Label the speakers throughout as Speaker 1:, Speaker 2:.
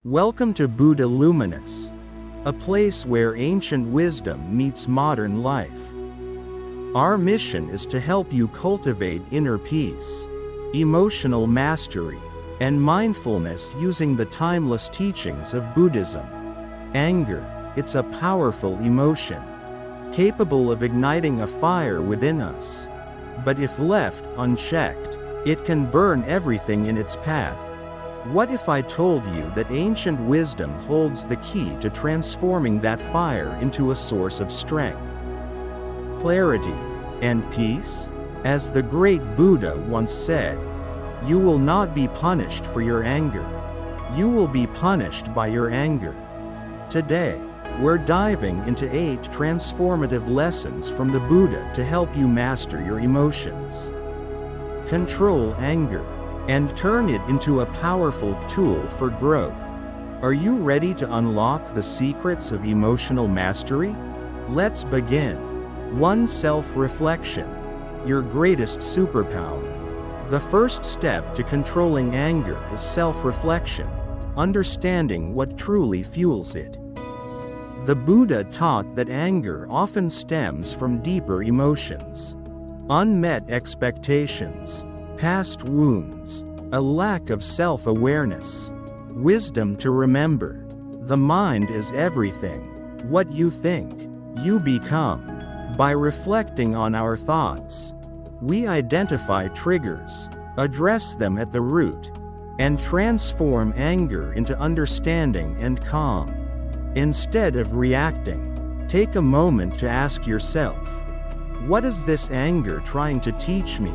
Speaker 1: Welcome to BuddhaLuminous, a place where ancient wisdom meets modern life. Our mission is to help you cultivate inner peace, emotional mastery, and mindfulness using the timeless teachings of Buddhism. Anger, it's a powerful emotion, capable of igniting a fire within us. But if left unchecked, it can burn everything in its path. What if I told you that ancient wisdom holds the key to transforming that fire into a source of strength, clarity, and peace? As the great Buddha once said, "You will not be punished for your anger. You will be punished by your anger." Today, we're diving into 8 transformative lessons from the Buddha to help you master your emotions, control anger, and turn it into a powerful tool for growth. Are you ready to unlock the secrets of emotional mastery? Let's begin. 1. Self-reflection, your greatest superpower. The first step to controlling anger is self-reflection, understanding what truly fuels it. The Buddha taught that anger often stems from deeper emotions, unmet expectations, past wounds, a lack of self-awareness. Wisdom to remember: the mind is everything. What you think, you become. By reflecting on our thoughts, we identify triggers, address them at the root, and transform anger into understanding and calm. Instead of reacting, take a moment to ask yourself, what is this anger trying to teach me?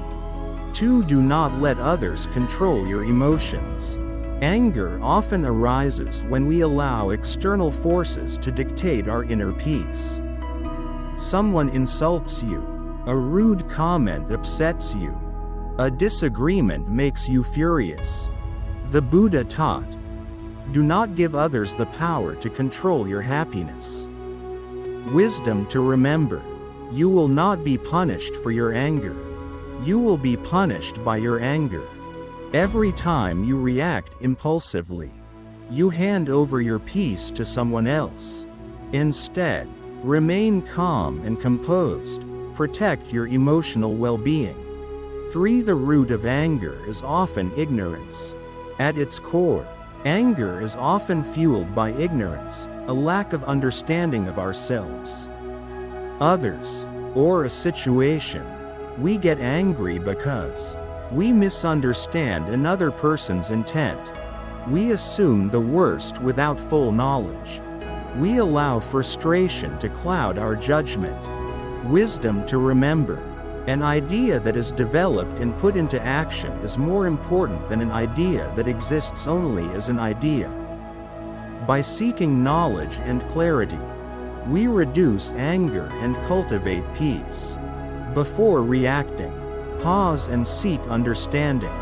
Speaker 1: 2. Do not let others control your emotions. Anger often arises when we allow external forces to dictate our inner peace. Someone insults you, a rude comment upsets you, a disagreement makes you furious. The Buddha taught, do not give others the power to control your happiness. Wisdom to remember: you will not be punished for your anger. You will be punished by your anger. Every time you react impulsively, you hand over your peace to someone else. Instead, remain calm and composed. Protect your emotional well-being. 3. The root of anger is often ignorance. At its core, anger is often fueled by ignorance, a lack of understanding of ourselves, others, or a situation. We get angry because we misunderstand another person's intent. We assume the worst without full knowledge. We allow frustration to cloud our judgment. Wisdom to remember: an idea that is developed and put into action is more important than an idea that exists only as an idea. By seeking knowledge and clarity, we reduce anger and cultivate peace. Before reacting, pause and seek understanding.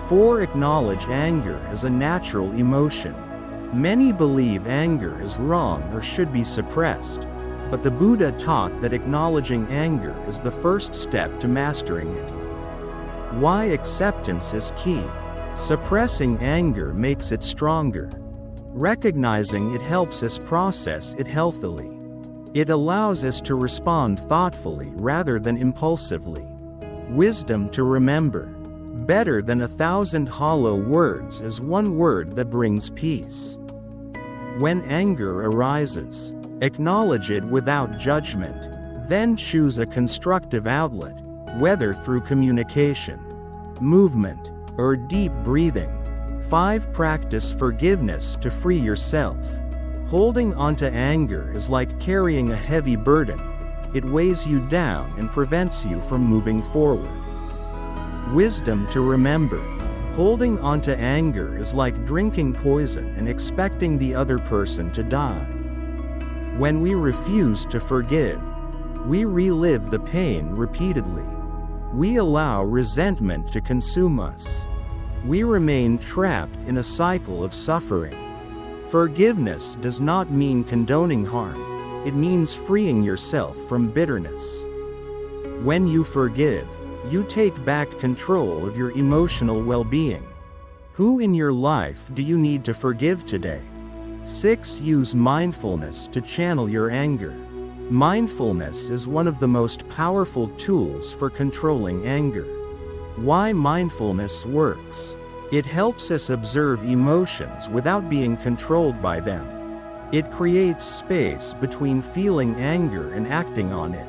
Speaker 1: 4. Acknowledge anger as a natural emotion. Many believe anger is wrong or should be suppressed, but the Buddha taught that acknowledging anger is the first step to mastering it. Why acceptance is key. Suppressing anger makes it stronger. Recognizing it helps us process it healthily. It allows us to respond thoughtfully rather than impulsively. Wisdom to remember: better than 1,000 hollow words is one word that brings peace. When anger arises, acknowledge it without judgment, then choose a constructive outlet, whether through communication, movement, or deep breathing. 5. Practice forgiveness to free yourself. Holding onto anger is like carrying a heavy burden. It weighs you down and prevents you from moving forward. Wisdom to remember: holding onto anger is like drinking poison and expecting the other person to die. When we refuse to forgive, we relive the pain repeatedly. We allow resentment to consume us. We remain trapped in a cycle of suffering. Forgiveness does not mean condoning harm. It means freeing yourself from bitterness. When you forgive, you take back control of your emotional well-being. Who in your life do you need to forgive today? 6. Use mindfulness to channel your anger. Mindfulness is one of the most powerful tools for controlling anger. Why mindfulness works? It helps us observe emotions without being controlled by them. It creates space between feeling anger and acting on it.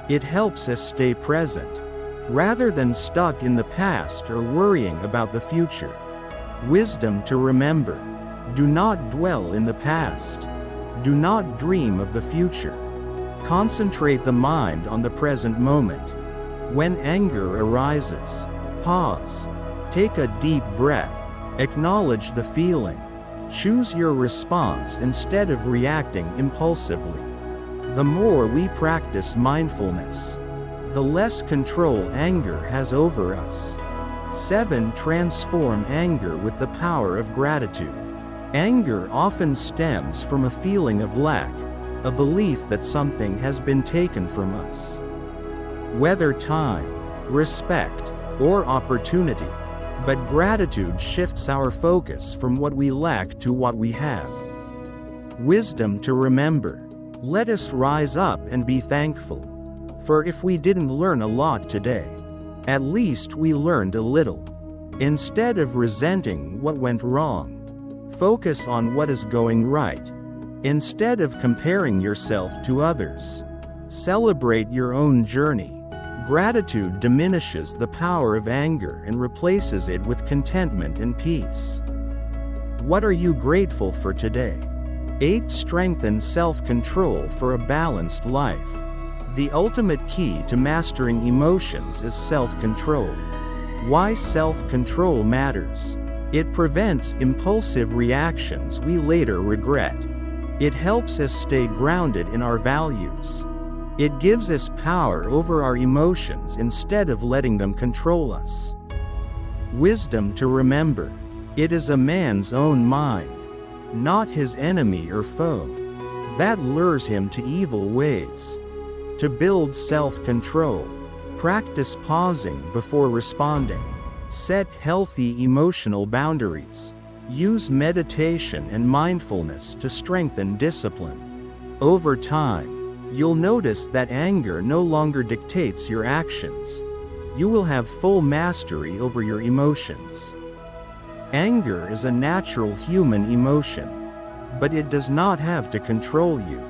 Speaker 1: It helps us stay present, rather than stuck in the past or worrying about the future. Wisdom to remember. Do not dwell in the past. Do not dream of the future. Concentrate the mind on the present moment. When anger arises, pause. Take a deep breath. Acknowledge the feeling. Choose your response instead of reacting impulsively. The more we practice mindfulness, the less control anger has over us. 7. Transform anger with the power of gratitude. Anger often stems from a feeling of lack, a belief that something has been taken from us. Whether time, respect, or opportunity, but gratitude shifts our focus from what we lack to what we have. Wisdom to remember. Let us rise up and be thankful. For if we didn't learn a lot today, at least we learned a little. Instead of resenting what went wrong, focus on what is going right. Instead of comparing yourself to others, celebrate your own journey. Gratitude diminishes the power of anger and replaces it with contentment and peace. What are you grateful for today? 8. Strengthen self-control for a balanced life. The ultimate key to mastering emotions is self-control. Why self-control matters? It prevents impulsive reactions we later regret. It helps us stay grounded in our values. It gives us power over our emotions instead of letting them control us. Wisdom to remember. It is a man's own mind, not his enemy or foe, that lures him to evil ways. To build self-control, practice pausing before responding. Set healthy emotional boundaries. Use meditation and mindfulness to strengthen discipline. Over time, you'll notice that anger no longer dictates your actions. You will have full mastery over your emotions. Anger is a natural human emotion, but it does not have to control you.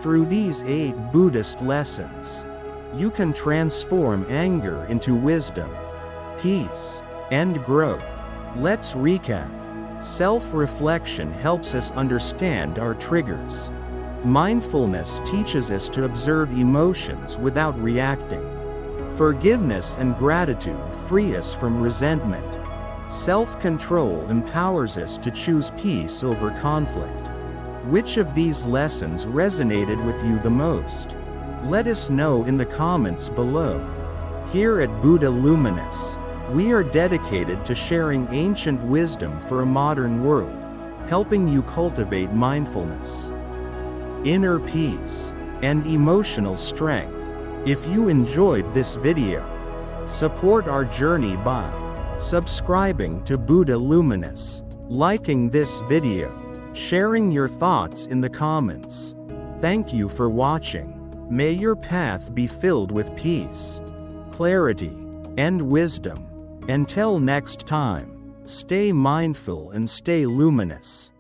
Speaker 1: Through these 8 Buddhist lessons, you can transform anger into wisdom, peace, and growth. Let's recap. Self-reflection helps us understand our triggers. Mindfulness teaches us to observe emotions without reacting. Forgiveness and gratitude free us from resentment. Self-control empowers us to choose peace over conflict. Which of these lessons resonated with you the most? Let us know in the comments below. Here at BuddhaLuminous, we are dedicated to sharing ancient wisdom for a modern world, helping you cultivate mindfulness, inner peace, and emotional strength. If you enjoyed this video, support our journey by subscribing to BuddhaLuminous, liking this video, sharing your thoughts in the comments. Thank you for watching. May your path be filled with peace, clarity, and wisdom. Until next time, stay mindful and stay luminous.